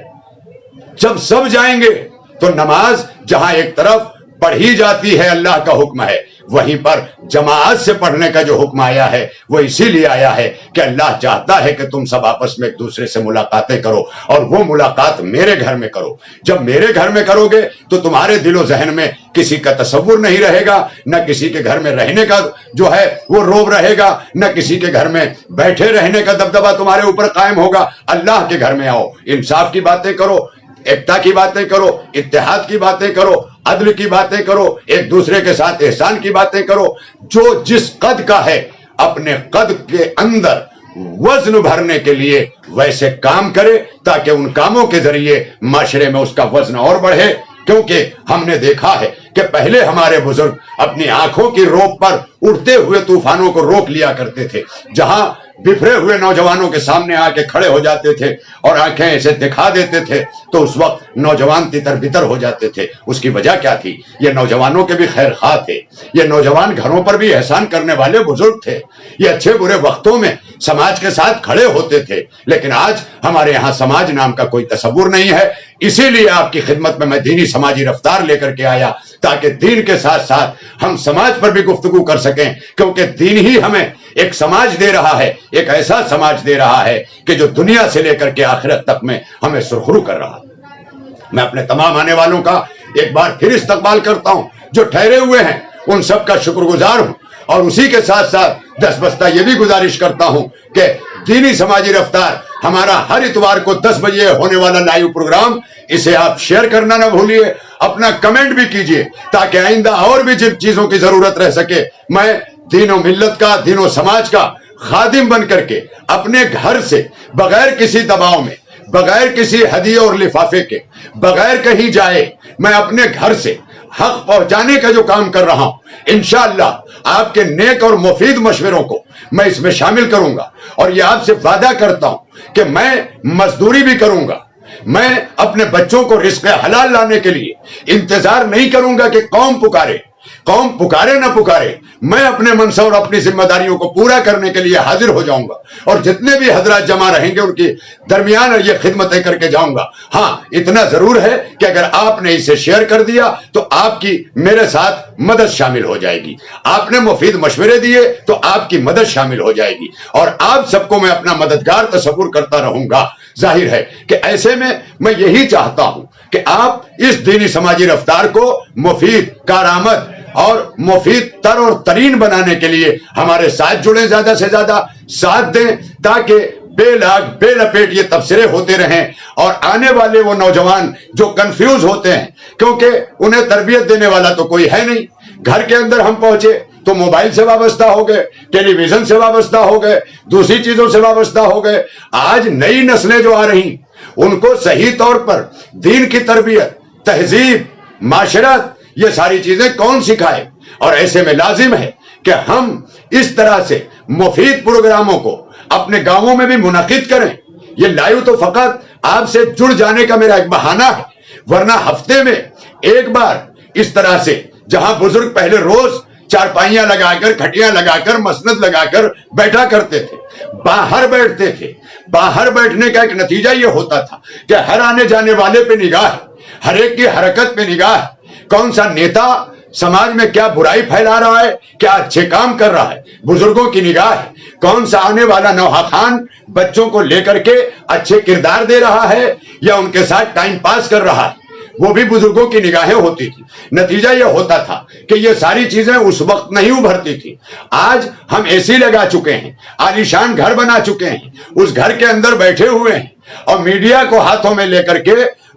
جب سب جائیں گے تو نماز جہاں ایک طرف پڑھی جاتی ہے، اللہ کا حکم ہے، وہیں پر جماعت سے پڑھنے کا جو حکم آیا ہے وہ اسی لیے آیا ہے کہ اللہ چاہتا ہے کہ تم سب آپس میں ایک دوسرے سے ملاقاتیں کرو، اور وہ ملاقات میرے گھر میں کرو۔ جب میرے گھر میں کرو گے تو تمہارے دل و ذہن میں کسی کا تصور نہیں رہے گا، نہ کسی کے گھر میں رہنے کا جو ہے وہ روب رہے گا، نہ کسی کے گھر میں بیٹھے رہنے کا دبدبہ تمہارے اوپر قائم ہوگا۔ اللہ کے گھر میں آؤ، انصاف کی باتیں کرو، ایکتا کی باتیں کرو، اتحاد کی باتیں کرو، عدل کی باتیں کرو، ایک دوسرے کے ساتھ احسان کی باتیں کرو۔ جو جس قد کا ہے اپنے قد کے اندر وزن بھرنے کے لیے ویسے کام کرے، تاکہ ان کاموں کے ذریعے معاشرے میں اس کا وزن اور بڑھے۔ کیونکہ ہم نے دیکھا ہے کہ پہلے ہمارے بزرگ اپنی آنکھوں کی روپ پر اڑتے ہوئے طوفانوں کو روک لیا کرتے تھے۔ جہاں بفرے ہوئے نوجوانوں کے سامنے آ کے کھڑے ہو جاتے تھے اور آنکھیں ایسے دکھا دیتے تھے تو اس وقت نوجوان تتر بتر ہو جاتے تھے۔ اس کی وجہ کیا تھی؟ یہ نوجوانوں کے بھی خیر خواہ تھے، یہ نوجوان گھروں پر بھی احسان کرنے والے بزرگ تھے، یہ اچھے برے وقتوں میں سماج کے ساتھ کھڑے ہوتے تھے۔ لیکن آج ہمارے یہاں سماج نام کا کوئی تصور نہیں ہے۔ اسی لیے آپ کی خدمت میں دینی سماجی رفتار لے کر کے آیا، تاکہ دین کے ساتھ ساتھ ہم سماج پر بھی گفتگو کر سکیں، کیونکہ دین ہی ہمیں ایک سماج دے رہا ہے، ایک ایسا سماج دے رہا ہے کہ جو دنیا سے لے کر کے آخرت تک میں ہمیں سرخرو کر رہا ہے۔ میں اپنے تمام آنے والوں کا ایک بار پھر استقبال کرتا ہوں، جو ٹھہرے ہوئے ہیں ان سب کا شکر گزار ہوں، اور اسی کے ساتھ ساتھ دس بستہ یہ بھی گزارش کرتا ہوں کہ دینی سماجی رفتار ہمارا ہر اتوار کو 10 بجے ہونے والا لائیو پروگرام، اسے آپ شیئر کرنا نہ بھولیے، اپنا کمنٹ بھی کیجئے، تاکہ آئندہ اور بھی جن چیزوں کی ضرورت رہ سکے میں دین و ملت کا، دین و سماج کا خادم بن کر کے اپنے گھر سے بغیر کسی دباؤ میں، بغیر کسی ہدیے اور لفافے کے، بغیر کہیں جائے، میں اپنے گھر سے حق پہنچانے کا جو کام کر رہا ہوں، انشاءاللہ آپ کے نیک اور مفید مشوروں کو میں اس میں شامل کروں گا، اور یہ آپ سے وعدہ کرتا ہوں کہ میں مزدوری بھی کروں گا، میں اپنے بچوں کو رزق حلال لانے کے لیے انتظار نہیں کروں گا کہ قوم پکارے نہ پکارے، میں اپنے منصب اور اپنی ذمہ داریوں کو پورا کرنے کے لیے حاضر ہو جاؤں گا، اور جتنے بھی حضرات جمع رہیں گے ان کی درمیان یہ خدمتیں کر کے جاؤں گا۔ ہاں اتنا ضرور ہے کہ اگر آپ نے اسے شیئر کر دیا تو آپ کی میرے ساتھ مدد شامل ہو جائے گی، آپ نے مفید مشورے دیے تو آپ کی مدد شامل ہو جائے گی، اور آپ سب کو میں اپنا مددگار تصور کرتا رہوں گا۔ ظاہر ہے کہ ایسے میں یہی چاہتا ہوں کہ آپ اس دینی سماجی رفتار کو مفید، کارآمد اور مفید تر اور ترین بنانے کے لیے ہمارے ساتھ جڑیں، زیادہ سے زیادہ ساتھ دیں، تاکہ بے لاگ بے لپیٹ یہ تبصرے ہوتے رہیں، اور آنے والے وہ نوجوان جو کنفیوز ہوتے ہیں کیونکہ انہیں تربیت دینے والا تو کوئی ہے نہیں، گھر کے اندر ہم پہنچے تو موبائل سے وابستہ ہو گئے، ٹیلی ویژن سے وابستہ ہو گئے، دوسری چیزوں سے وابستہ ہو گئے۔ آج نئی نسلیں جو آ رہی ان کو صحیح طور پر دین کی تربیت، تہذیب، معاشرت، یہ ساری چیزیں کون سکھائے؟ اور ایسے میں لازم ہے کہ ہم اس طرح سے مفید پروگراموں کو اپنے گاؤں میں بھی منعقد کریں۔ یہ لائیو تو فقط آپ سے جڑ جانے کا میرا ایک بہانہ ہے، ورنہ ہفتے میں ایک بار اس طرح سے جہاں بزرگ پہلے روز چارپائیاں لگا کر، کھٹیاں لگا کر، مسند لگا کر بیٹھا کرتے تھے، باہر بیٹھتے تھے، باہر بیٹھنے کا ایک نتیجہ یہ ہوتا تھا کہ ہر آنے جانے والے پہ نگاہ ہے، ہر ایک کی حرکت پہ نگاہ ہے، کون سا نیتا سماج میں کیا برائی پھیلا رہا ہے، کیا اچھے کام کر رہا ہے، بزرگوں کی نگاہ ہے، کون سا آنے والا نوحہ خان بچوں کو لے کر کے اچھے کردار دے رہا ہے یا ان کے ساتھ ٹائم پاس کر رہا ہے۔ وہ بھی بزرگوں کی نگاہیں ہوتی تھی. نتیجہ یہ ہوتا تھا کہ یہ ساری چیزیں اس وقت نہیں ابھرتی تھی. آج ہم اے سی لگا چکے ہیں, عالیشان گھر بنا چکے ہیں, اس گھر کے اندر بیٹھے ہوئے ہیں اور میڈیا کو ہاتھوں میں لے کر کے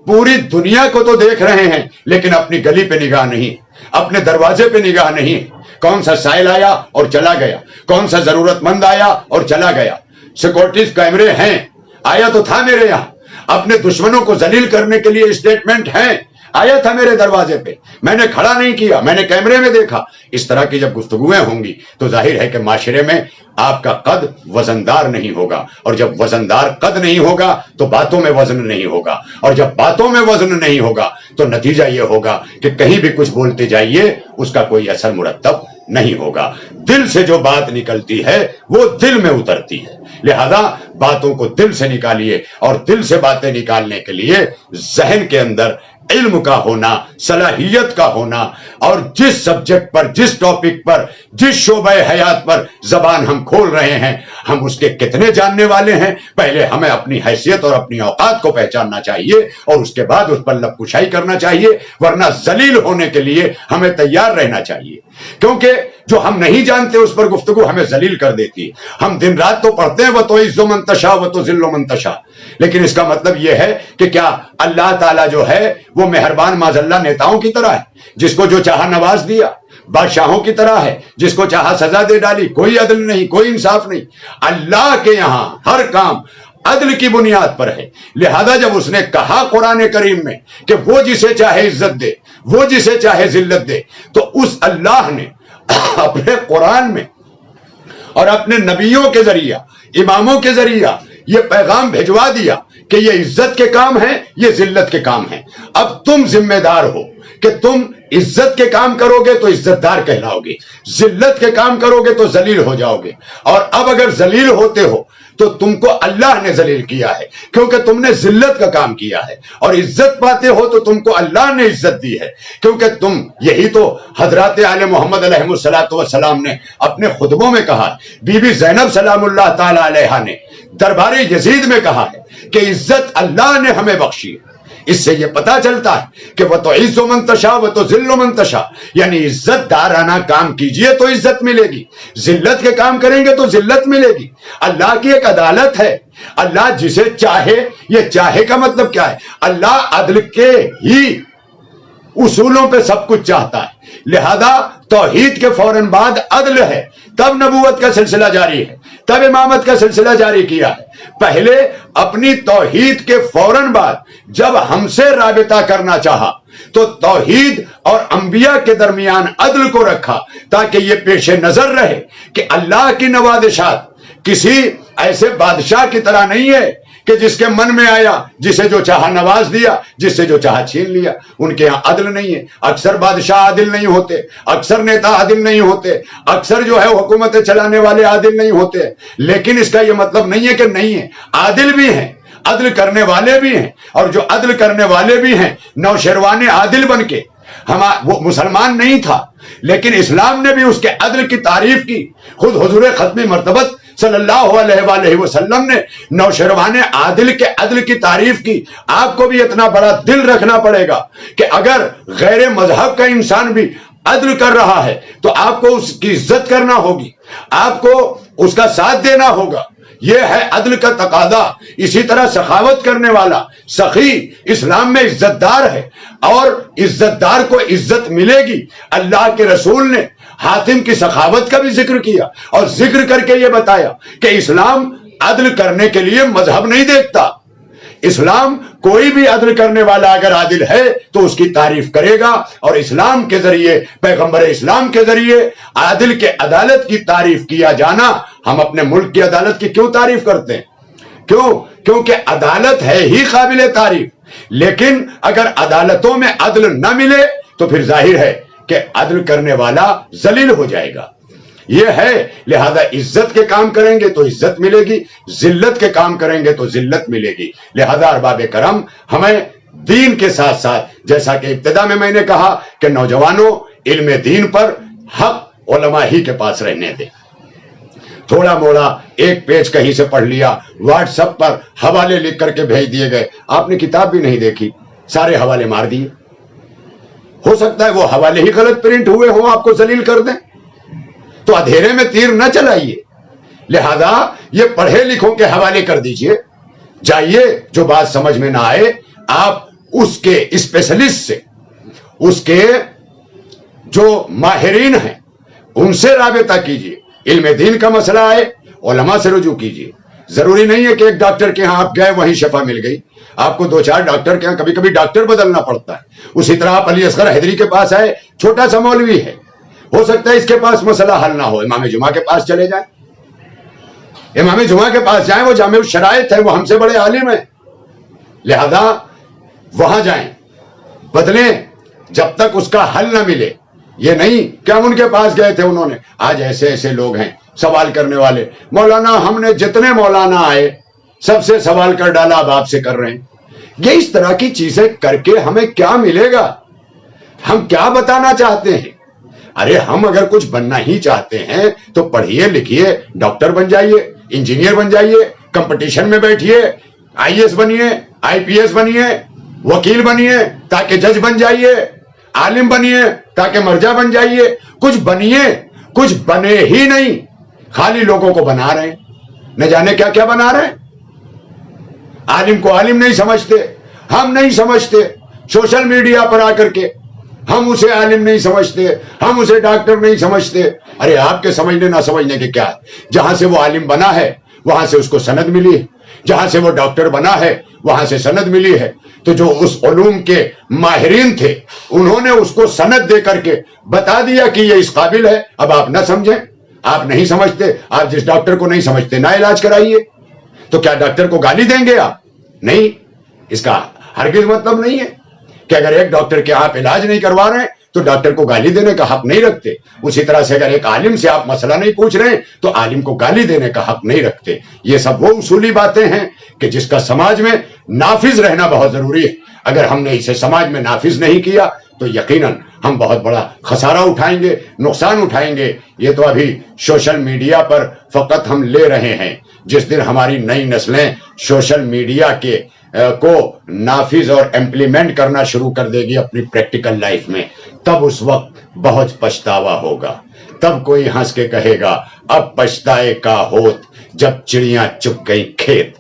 پوری دنیا کو تو دیکھ رہے ہیں, لیکن اپنی گلی پہ نگاہ نہیں, اپنے دروازے پہ نگاہ نہیں. کون سا سائل آیا اور چلا گیا, کون سا ضرورت مند آیا اور چلا گیا. سیکورٹی کیمرے ہیں, آیا تو تھا میرے یہاں. اپنے دشمنوں کو ذلیل کرنے کے لیے اسٹیٹمنٹ ہیں, آیا تھا میرے دروازے پہ, میں نے کھڑا نہیں کیا, میں نے کیمرے میں دیکھا. اس طرح کی جب گفتگویں ہوں گی تو ظاہر ہے کہ معاشرے میں آپ کا قد وزندار نہیں ہوگا, اور جب وزندار قد نہیں ہوگا تو باتوں میں وزن نہیں ہوگا, اور جب باتوں میں وزن نہیں ہوگا تو نتیجہ یہ ہوگا کہ کہیں بھی کچھ بولتے جائیے اس کا کوئی اثر مرتب نہیں ہوگا. دل سے جو بات نکلتی ہے وہ دل میں اترتی ہے, لہذا باتوں کو دل سے نکالیے, اور دل سے باتیں نکالنے کے لیے ذہن کے اندر علم کا ہونا, صلاحیت کا ہونا, اور جس سبجیکٹ پر, جس ٹاپک پر, جس شعبہ حیات پر زبان ہم کھول رہے ہیں, ہم اس کے کتنے جاننے والے ہیں, پہلے ہمیں اپنی حیثیت اور اپنی اوقات کو پہچاننا چاہیے, اور اس کے بعد اس پر لب کشائی کرنا چاہیے, ورنہ ذلیل ہونے کے لیے ہمیں تیار رہنا چاہیے. کیونکہ جو ہم نہیں جانتے اس پر گفتگو ہمیں ذلیل کر دیتی ہے. ہم دن رات تو پڑھتے ہیں وَتُعِزُّ مَن تَشَاءُ وَتُذِلُّ مَن تَشَاءُ, لیکن اس کا مطلب یہ ہے کہ کیا اللہ تعالیٰ جو ہے وہ مہربان معاذ اللہ نیتاؤں کی طرح ہے, جس کو جو چاہا نواز دیا, بادشاہوں کی طرح ہے جس کو چاہا سزا دے ڈالی, کوئی عدل نہیں, کوئی انصاف نہیں. اللہ کے یہاں ہر کام عدل کی بنیاد پر ہے. لہذا جب اس نے کہا قرآن کریم میں کہ وہ جسے چاہے عزت دے, وہ جسے چاہے ذلت دے, تو اس اللہ نے اپنے قرآن میں اور اپنے نبیوں کے ذریعہ, اماموں کے ذریعہ یہ پیغام بھجوا دیا کہ یہ عزت کے کام ہیں, یہ ذلت کے کام ہیں. اب تم ذمہ دار ہو کہ تم عزت کے کام کرو گے تو عزت دار کہلاؤ گے, ذلت کے کام کرو گے تو ذلیل ہو جاؤ گے. اور اب اگر ذلیل ہوتے ہو تو تم کو اللہ نے ذلیل کیا ہے, کیونکہ تم نے ذلت کا کام کیا ہے, اور عزت پاتے ہو تو تم کو اللہ نے عزت دی ہے, کیونکہ تم, یہی تو حضرات آل محمد علیہ الصلوۃ والسلام نے اپنے خطبوں میں کہا, بی بی زینب سلام اللہ تعالی علیہا نے دربار یزید میں کہا ہے کہ عزت اللہ نے ہمیں بخشی ہے. اس سے یہ پتا چلتا ہے کہ وَتُعِزُّ مَن تَشَاءُ وَتُذِلُّ مَن تَشَاءُ, یعنی عزت دارانہ کام کیجئے تو عزت ملے گی, ذلت کے کام کریں گے تو ذلت ملے گی. اللہ کی ایک عدالت ہے, اللہ جسے چاہے, یہ چاہے کا مطلب کیا ہے, اللہ عدل کے ہی اصولوں پہ سب کچھ چاہتا ہے. لہذا توحید کے فوراً بعد عدل ہے, تب نبوت کا سلسلہ جاری ہے, تب امامت کا سلسلہ جاری کیا ہے. پہلے اپنی توحید کے فوراً بعد جب ہم سے رابطہ کرنا چاہا تو توحید اور انبیاء کے درمیان عدل کو رکھا, تاکہ یہ پیش نظر رہے کہ اللہ کی نوازشات کسی ایسے بادشاہ کی طرح نہیں ہے کہ جس کے من میں آیا جسے جو چاہا نواز دیا, جس سے جو چاہا چھین لیا. ان کے ہاں عدل نہیں ہے. اکثر بادشاہ عادل نہیں ہوتے, اکثر نیتا عادل نہیں ہوتے, اکثر جو ہے حکومتیں چلانے والے عادل نہیں ہوتے, لیکن اس کا یہ مطلب نہیں ہے کہ نہیں ہے, عادل بھی ہیں, عدل کرنے والے بھی ہیں. اور جو عدل کرنے والے بھی ہیں, نوشیروان عادل بن کے, وہ مسلمان نہیں تھا لیکن اسلام نے بھی اس کے عدل کی تعریف کی. خود حضور ختمی مرتبت صلی اللہ علیہ وآلہ وسلم نے نوشیروان عادل کے عدل کی تعریف کی. آپ کو بھی اتنا بڑا دل رکھنا پڑے گا کہ اگر غیر مذہب کا انسان بھی عدل کر رہا ہے تو آپ کو اس کی عزت کرنا ہوگی, آپ کو اس کا ساتھ دینا ہوگا. یہ ہے عدل کا تقاضا. اسی طرح سخاوت کرنے والا سخی اسلام میں عزت دار ہے, اور عزت دار کو عزت ملے گی. اللہ کے رسول نے حاتم کی سخاوت کا بھی ذکر کیا, اور ذکر کر کے یہ بتایا کہ اسلام عدل کرنے کے لیے مذہب نہیں دیکھتا. اسلام کوئی بھی عدل کرنے والا اگر عادل ہے تو اس کی تعریف کرے گا, اور اسلام کے ذریعے, پیغمبر اسلام کے ذریعے عادل کے عدالت کی تعریف کیا جانا. ہم اپنے ملک کی عدالت کی کیوں تعریف کرتے ہیں؟ کیونکہ عدالت ہے ہی قابل تعریف, لیکن اگر عدالتوں میں عدل نہ ملے تو پھر ظاہر ہے کہ عدل کرنے والا ذلیل ہو جائے گا. یہ ہے, لہذا عزت کے کام کریں گے تو عزت ملے گی, ذلت کے کام کریں گے تو ذلت ملے گی. لہذا ارباب کرم, ہمیں دین کے ساتھ ساتھ, جیسا کہ ابتدا میں نے کہا کہ نوجوانوں علم دین پر حق علماء ہی کے پاس رہنے دیں. تھوڑا موڑا ایک پیج کہیں سے پڑھ لیا, واٹس ایپ پر حوالے لکھ کر کے بھیج دیے گئے, آپ نے کتاب بھی نہیں دیکھی, سارے حوالے مار دیے. ہو سکتا ہے وہ حوالے ہی غلط پرنٹ ہوئے ہوں, آپ کو ذلیل کر دیں. تو اندھیرے میں تیر نہ چلائیے. لہذا یہ پڑھے لکھوں کے حوالے کر دیجئے. جائیے, جو بات سمجھ میں نہ آئے آپ اس کے اسپیشلسٹ سے, اس کے جو ماہرین ہیں ان سے رابطہ کیجئے. علم دین کا مسئلہ آئے علماء سے رجوع کیجئے. ضروری نہیں ہے کہ ایک ڈاکٹر کے ہاں آپ گئے وہیں شفا مل گئی. آپ کو 2-4 ڈاکٹر کے ہاں کبھی کبھی ڈاکٹر بدلنا پڑتا ہے. اسی طرح آپ علی اصغر حیدری کے پاس آئے, چھوٹا سا مولوی ہے, ہو سکتا ہے اس کے پاس مسئلہ حل نہ ہو, امام جمعہ کے پاس چلے جائیں. امام جمعہ کے پاس جائیں, وہ جامع الشرائط ہے, وہ ہم سے بڑے عالم ہیں. لہذا وہاں جائیں, بدلیں جب تک اس کا حل نہ ملے. یہ نہیں کہ ہم ان کے پاس گئے تھے, انہوں نے. آج ایسے ایسے لوگ ہیں سوال کرنے والے, مولانا ہم نے جتنے مولانا آئے سب سے سوال کر ڈالا, اب آپ سے کر رہے ہیں. یہ اس طرح کی چیزیں کر کے ہمیں کیا ملے گا؟ ہم کیا بتانا چاہتے ہیں؟ ارے ہم اگر کچھ بننا ہی چاہتے ہیں تو پڑھیے لکھیے, ڈاکٹر بن جائیے, انجینئر بن جائیے, کمپٹیشن میں بیٹھیے, IAS بنیے, IPS بنیے, وکیل بنیے تاکہ جج بن جائیے, عالم بنیے تاکہ مرجع بن جائیے. کچھ بنیے. کچھ بنے ہی نہیں, خالی لوگوں کو بنا رہے ہیں, نہ جانے کیا کیا بنا رہے ہیں. عالم کو عالم نہیں سمجھتے, ہم نہیں سمجھتے. سوشل میڈیا پر آ کر کے ہم اسے عالم نہیں سمجھتے, ہم اسے ڈاکٹر نہیں سمجھتے. ارے آپ کے سمجھنے نہ سمجھنے کے کیا ہے؟ جہاں سے وہ عالم بنا ہے وہاں سے اس کو سند ملی ہے, جہاں سے وہ ڈاکٹر بنا ہے وہاں سے سند ملی ہے. تو جو اس علوم کے ماہرین تھے انہوں نے اس کو سند دے کر کے بتا دیا کہ یہ اس قابل ہے. اب آپ نہ سمجھیں, آپ نہیں سمجھتے, آپ جس ڈاکٹر کو نہیں سمجھتے نہ علاج کرائیے. تو کیا ڈاکٹر کو گالی دیں گے آپ؟ نہیں, اس کا ہرگز مطلب نہیں ہے کہ اگر ایک ڈاکٹر کے آپ علاج نہیں کروا رہے ہیں تو ڈاکٹر کو گالی دینے کا حق نہیں رکھتے. اسی طرح سے اگر ایک عالم سے آپ مسئلہ نہیں پوچھ رہے ہیں تو عالم کو گالی دینے کا حق نہیں رکھتے. یہ سب وہ اصولی باتیں ہیں کہ جس کا سماج میں نافذ رہنا بہت ضروری ہے. اگر ہم نے اسے سماج میں نافذ نہیں کیا تو یقیناً ہم بہت بڑا خسارہ اٹھائیں گے, نقصان اٹھائیں گے. یہ تو ابھی سوشل میڈیا پر فقط ہم لے رہے ہیں. جس دن ہماری نئی نسلیں سوشل میڈیا کے کو نافذ اور امپلیمنٹ کرنا شروع کر دے گی اپنی پریکٹیکل لائف میں, تب اس وقت بہت پچھتاوا ہوگا. تب کوئی ہنس کے کہے گا اب پچھتائے کا ہوت جب چڑیاں چگ گئی کھیت.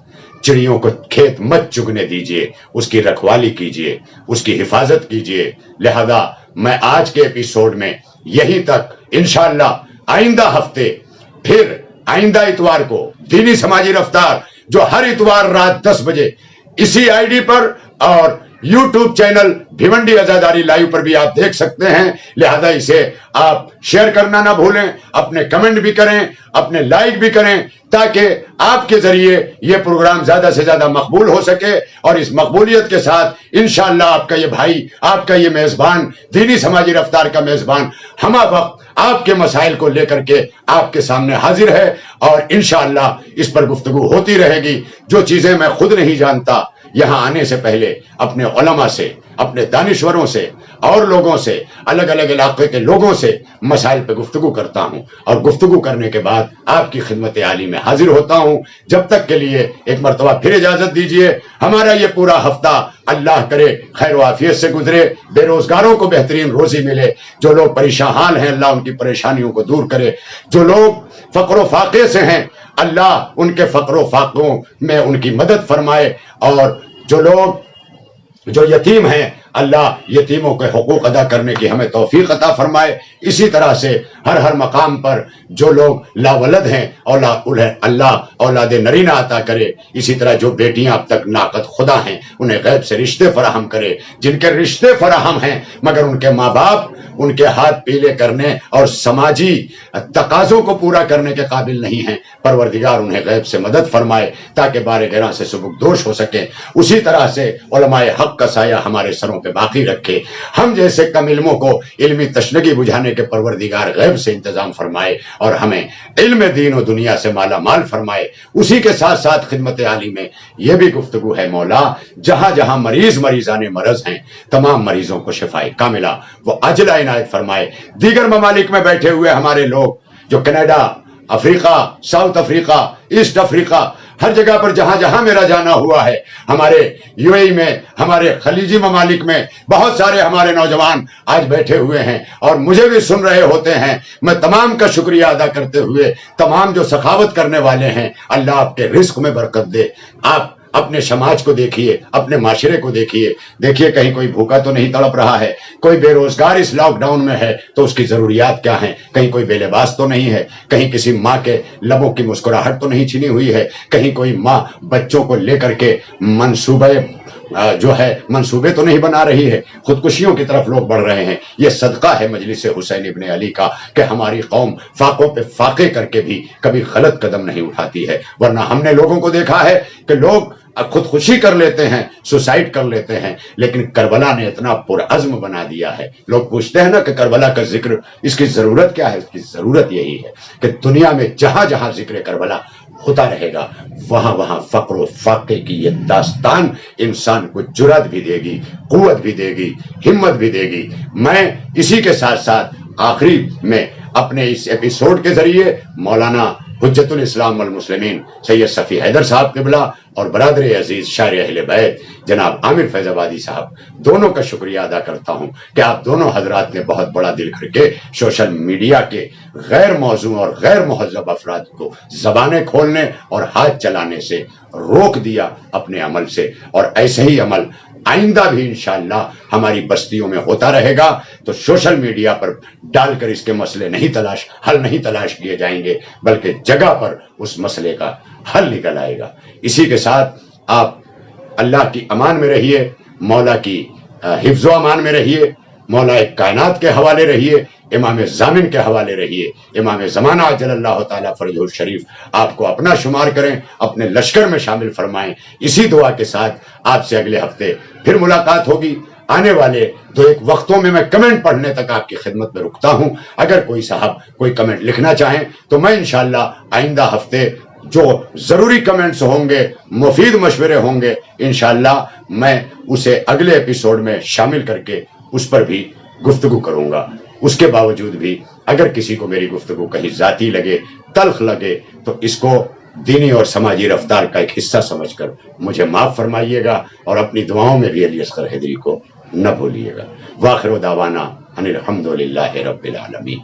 چڑیوں کو کھیت مت چگنے دیجئے, اس کی رکھوالی کیجئے, اس کی حفاظت کیجئے. لہذا میں آج کے ایپیسوڈ میں یہیں تک, انشاءاللہ آئندہ ہفتے پھر آئندہ اتوار کو دینی سماجی رفتار, جو ہر اتوار رات 10 بجے اسی ID پر اور YouTube چینل بھیونڈی عزاداری لائیو پر بھی آپ دیکھ سکتے ہیں. لہذا اسے آپ شیئر کرنا نہ بھولیں, اپنے کمنٹ بھی کریں, اپنے لائک بھی کریں, تاکہ آپ کے ذریعے یہ پروگرام زیادہ سے زیادہ مقبول ہو سکے. اور اس مقبولیت کے ساتھ انشاءاللہ آپ کا یہ بھائی, آپ کا یہ میزبان, دینی سماجی رفتار کا میزبان ہمہ وقت آپ کے مسائل کو لے کر کے آپ کے سامنے حاضر ہے. اور انشاءاللہ اس پر گفتگو ہوتی رہے گی. جو چیزیں میں خود نہیں جانتا, یہاں آنے سے پہلے اپنے علماء سے, اپنے دانشوروں سے اور لوگوں سے, الگ الگ علاقے کے لوگوں سے مسائل پہ گفتگو کرتا ہوں. اور گفتگو کرنے کے بعد آپ کی خدمت عالی میں حاضر ہوتا ہوں. جب تک کے لیے ایک مرتبہ پھر اجازت دیجئے. ہمارا یہ پورا ہفتہ اللہ کرے خیر و عافیت سے گزرے, بے روزگاروں کو بہترین روزی ملے, جو لوگ پریشان ہیں اللہ ان کی پریشانیوں کو دور کرے, جو لوگ فقر و فاقے سے ہیں اللہ ان کے فقر و فاقوں میں ان کی مدد فرمائے, اور جو لوگ جو یتیم ہیں اللہ یتیموں کے حقوق ادا کرنے کی ہمیں توفیق عطا فرمائے. اسی طرح سے ہر مقام پر جو لوگ لاولد ہیں اللہ اولاد نرینہ عطا کرے. اسی طرح جو بیٹیاں اب تک ناقد خدا ہیں انہیں غیب سے رشتے فراہم کرے. جن کے رشتے فراہم ہیں مگر ان کے ماں باپ ان کے ہاتھ پیلے کرنے اور سماجی تقاضوں کو پورا کرنے کے قابل نہیں ہیں, پروردگار انہیں غیب سے مدد فرمائے تاکہ بار گراں سے سبکدوش ہو سکے. اسی طرح سے علماء حق کا سایہ ہمارے سروں پہ باقی رکھے. ہم جیسے کم علموں کو علمی تشنگی بجھانے کے پروردگار غیب سے انتظام فرمائے اور ہمیں علم دین و دنیا سے مالا مال فرمائے. اسی کے ساتھ ساتھ خدمت عالی میں یہ بھی گفتگو ہے مولا, جہاں جہاں مریضان مرض ہیں تمام مریضوں کو شفائے کاملہ وہ عاجلہ عنایت فرمائے. دیگر ممالک میں بیٹھے ہوئے ہمارے لوگ جو کینیڈا, افریقہ، ساؤتھ افریقہ، ایسٹ افریقہ، ہر جگہ پر جہاں جہاں میرا جانا ہوا ہے، ہمارے یو اے ای میں، ہمارے خلیجی ممالک میں بہت سارے ہمارے نوجوان آج بیٹھے ہوئے ہیں اور مجھے بھی سن رہے ہوتے ہیں۔ میں تمام کا شکریہ ادا کرتے ہوئے، تمام جو سخاوت کرنے والے ہیں، اللہ آپ کے رزق میں برکت دے۔ آپ اپنے سماج کو دیکھیے، اپنے معاشرے کو دیکھیے، دیکھیے کہیں کوئی بھوکا تو نہیں تڑپ رہا ہے، کوئی بے روزگار اس لاک ڈاؤن میں ہے تو اس کی ضروریات کیا ہیں، کہیں کوئی بے لباس تو نہیں ہے، کہیں کسی ماں کے لبوں کی مسکراہٹ تو نہیں چھینی ہوئی ہے، کہیں کوئی ماں بچوں کو لے کر کے منصوبے تو نہیں بنا رہی ہے، خودکشیوں کی طرف لوگ بڑھ رہے ہیں۔ یہ صدقہ ہے مجلس حسین ابن علی کا کہ ہماری قوم فاقوں پہ فاقے کر کے بھی کبھی غلط قدم نہیں اٹھاتی ہے، ورنہ ہم نے لوگوں کو دیکھا ہے کہ لوگ خودکشی کر لیتے ہیں، سوسائڈ کر لیتے ہیں، لیکن کربلا نے اتنا پرعزم بنا دیا ہے۔ لوگ پوچھتے ہیں نا کہ کربلا کا ذکر اس کی ضرورت کیا ہے؟ اس کی ضرورت یہی ہے کہ دنیا میں جہاں جہاں ذکر کربلا ہوتا رہے گا، وہاں وہاں فقر و فاقے کی یہ داستان انسان کو جرأت بھی دے گی، قوت بھی دے گی، ہمت بھی دے گی۔ میں اسی کے ساتھ ساتھ آخری میں اپنے اس ایپیسوڈ کے ذریعے مولانا حجت الاسلام والمسلمین سید صفی حیدر صاحب قبلہ اور برادر عزیز شاعر اہل بیت جناب عامر فیض آبادی صاحب دونوں کا شکریہ ادا کرتا ہوں کہ آپ دونوں حضرات نے بہت بڑا دل کر کے سوشل میڈیا کے غیر موزوں اور غیر مہذب افراد کو زبانیں کھولنے اور ہاتھ چلانے سے روک دیا اپنے عمل سے، اور ایسے ہی عمل آئندہ بھی انشاءاللہ ہماری بستیوں میں ہوتا رہے گا۔ تو سوشل میڈیا پر ڈال کر اس کے مسئلے حل نہیں تلاش کیے جائیں گے، بلکہ جگہ پر اس مسئلے کا حل نکل آئے گا۔ اسی کے ساتھ آپ اللہ کی امان میں رہیے، مولا کی حفظ و امان میں رہیے، مولا کائنات کے حوالے رہیے، امام زامن کے حوالے رہیے، امام زمانہ عجل اللہ تعالیٰ فرجہ الشریف آپ کو اپنا شمار کریں، اپنے لشکر میں شامل فرمائیں۔ اسی دعا کے ساتھ آپ سے اگلے ہفتے پھر ملاقات ہوگی۔ آنے والے 2-1 وقتوں میں کمنٹ پڑھنے تک آپ کی خدمت میں رکتا ہوں۔ اگر کوئی صاحب کوئی کمنٹ لکھنا چاہیں تو میں انشاءاللہ آئندہ ہفتے جو ضروری کمنٹس ہوں گے، مفید مشورے ہوں گے، انشاءاللہ میں اسے اگلے ایپیسوڈ میں شامل کر کے اس پر بھی گفتگو کروں گا۔ اس کے باوجود بھی اگر کسی کو میری گفتگو کہیں ذاتی لگے، تلخ لگے، تو اس کو دینی اور سماجی رفتار کا ایک حصہ سمجھ کر مجھے معاف فرمائیے گا، اور اپنی دعاؤں میں بھی علی اصغر حیدری کو نہ بھولیے گا۔ وآخر دعوانا ان الحمد للہ رب العالمین۔